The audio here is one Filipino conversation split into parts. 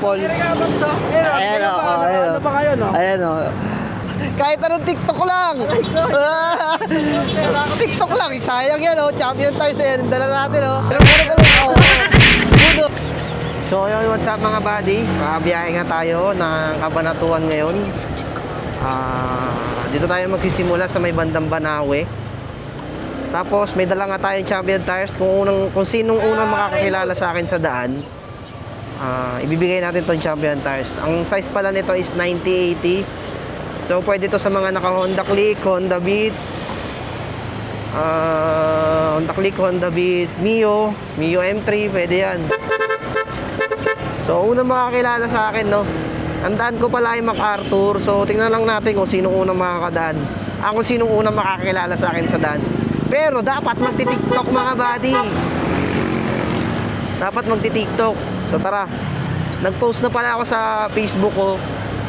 Paul. Ayan o, Ano ba kayo, no? ayan o. Kahit anong TikTok lang. TikTok lang, sayang yan o. Champion Tires na yan, dala natin o. So ayun, what's up mga buddy? Biyahe nga tayo ng Cabanatuan ngayon. Dito tayo magsisimula sa may bandang Banawe. Tapos may dala nga tayong Champion Tires. Kung sinong unang makakakilala sa akin sa daan, ibibigay natin tong Champion Tires. Ang size pala nito is 90/80. So pwede to sa mga naka Honda Click, Honda Beat, Honda Beat, Mio M3, pwede yan. So unang makakilala sa akin, no, ang daan ko pala ay MacArthur. So tingnan lang natin kung sinong unang makakadaan, kung sinong unang makakilala sa akin sa daan. Pero dapat magti-TikTok mga buddy. Dapat magti-TikTok. So tara, nag-post na pala ako sa Facebook ko,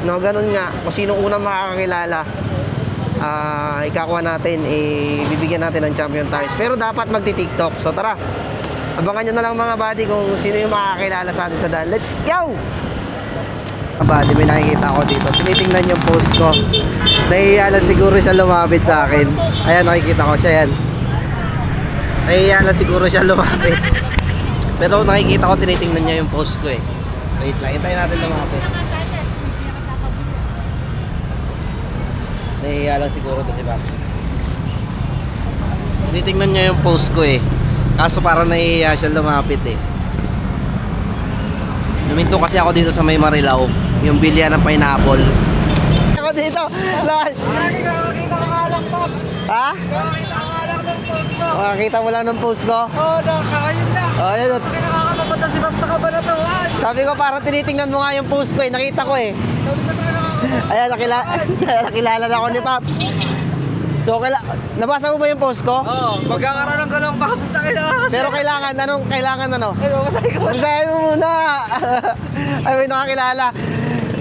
no, ganun nga, kung sinong unang makakakilala, ikakuha natin, bibigyan natin ng Champion Tires. Pero dapat magti-TikTok. So tara, abangan nyo na lang mga buddy kung sino yung makakakilala sa atin sa daan. Let's go! Mga buddy, may nakikita ako dito. Tinitingnan yung post ko. Nahihiya na siguro siya lumapit sa akin. Ayan, nakikita ko siya yan. Nahihiya na siguro siya lumapit. Pero nakikita ko, tinitingnan niya yung post ko eh. Wait lang, hintayin natin lumapit. Nahihiya lang siguro to si Paps. Tinitingnan niya yung post ko eh. Kaso parang nahihiya siya lumapit eh. Luminto kasi ako dito sa may Marilao, yung bilya ng pineapple. Ako dito. Nakakita ko nga lang, Pops. Ha? Nakakita ko nga lang ng post ko. Makakita mo lang ng post ko? Oo, nakakain na. Oh, yun. Nakakapapunta si Pops sa Cabanatuan. Sabi ko parang tinitingnan mo nga yung post ko eh. Nakita ko eh. Ayan, nakilala na ako ni Paps. So, nabasa mo ba yung post ko? Oo, magkakaroon ka ng Pops na kailangan. Pero kailangan ano? Ay, mamasay ko. Basahin mo muna. Ay, may nakakilala.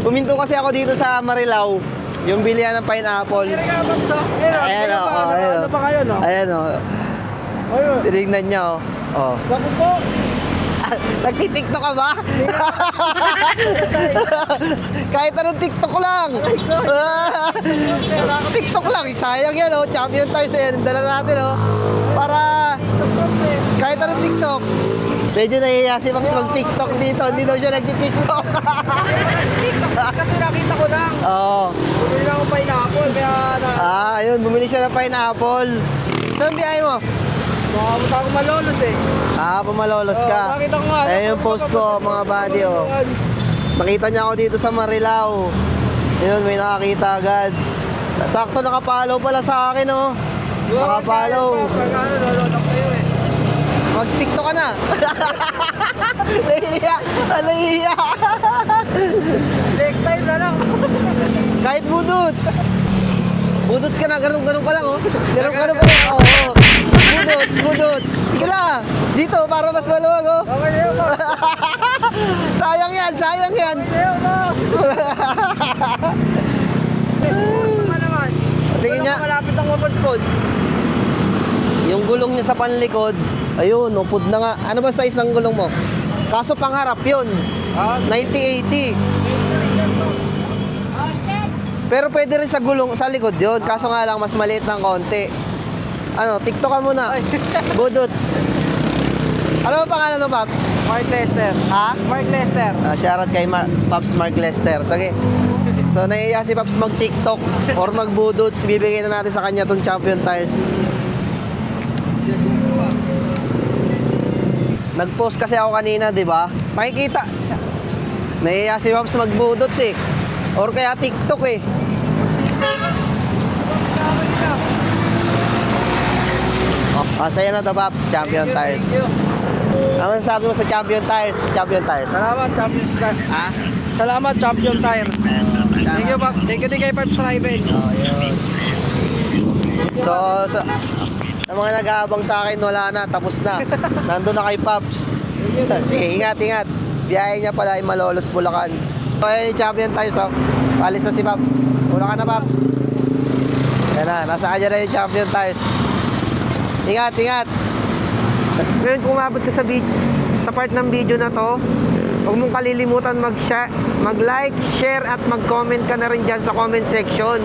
Puminto kasi ako dito sa Marilao, yung bilya ng pineapple. Ayan o, Ano ba kayo, no? ayan o. Ayun. Tinignan niya o. Oh. Bago po. Nagtitiktok ka ba? Kahit anong TikTok lang. TikTok lang, sayang yan o. Champion Tires na yan, dala natin o. Para kahit anong TikTok. Medyo nahihiya si Max mag-TikTok dito. Hindi daw siya nagti-TikTok. Kasi nakita ko lang. Oo. Bumili lang ako pineapple. Kaya na... Ayun, bumili siya ng pineapple. Saan biyahe mo? Makapunta ako Malolos eh. Pumalolos ka. Nakita ko nga. Ayun yung post ko, mga buddy o. Nakita niya ako dito sa Marilao. Ayun, may nakakita agad. Sakto nakapollow pala sa akin o. Nakapollow. Nalolot ako sa'yo eh. Mag-TikTok ka na. Nahihiya. Nahihiya. Next time na lang. Kahit budots. Budots ka na, ganun ka lang oh. Ganun ka lang. Oo. Budots. Sige lang. Dito, para mas maluwag oh. Okay na yun, Boss. Sayang yan. Okay na yun, Boss. Ano naman? Tingin niya. Malapit ang mapudpod. Yung gulong niya sa panlikod, ayun, upod na nga. Ano ba size ng gulong mo? Kaso pangharap yun. 90/80. Pero pwede rin sa gulong, sa likod yun. Kaso nga lang, mas maliit ng konti. Ano, TikTok ka muna. Budots. Ano ba pangalan mo, Paps? Mark Lester. Ha? Mark Lester. Shoutout kay Paps Mark Lester. Sige. So, naiiya si Paps mag-TikTok or mag-budots. Bibigay na natin sa kanya tong Champion Tires. Nag-post kasi ako kanina, di ba? Makikita. Naiiya si Paps mag-budots eh. Or kaya TikTok eh. Sa'yo na to, Paps. Champion Tires. Ano sabi mo sa Champion Tires? Champion Tires. Salamat, Champion Tire. Ha? Salamat, Champion Tire. Thank you, Pop. Thank you din kay Pops Riven. Oh, yun. So, sa mga nag-aabang sa akin, wala na. Tapos na. Nandun na kay Paps. Sige, ingat. Biyahe niya pala ay Malolos, Bulacan. Okay, Champion Tires, oh. Palis na si Paps. Una ka na, Paps. Yan na, nasa kanya na yung Champion Tires. Ingat. Ngayon, kung umabot ka sa part ng video na to, huwag mong kalilimutan mag-like, share at mag-comment ka na rin dyan sa comment section.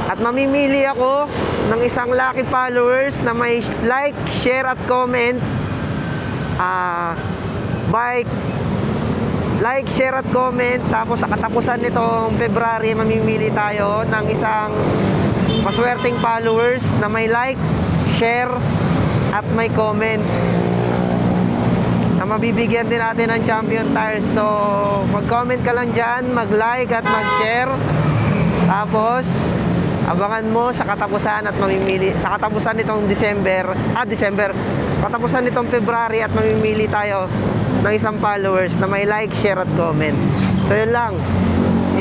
At mamimili ako ng isang lucky followers na may like, share at comment. Like, share at comment. Tapos sa katapusan nitong February, mamimili tayo ng isang maswerteng followers na may like, share at may comment, na mabibigyan din natin ng Champion Tires. So mag-comment ka lang dyan, mag-like at mag-share. Tapos abangan mo sa katapusan at mamimili sa katapusan nitong katapusan nitong February at mamimili tayo ng isang followers na may like, share at comment. So yun lang.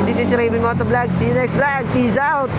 This is Raven Motovlog. See you next vlog. Peace out.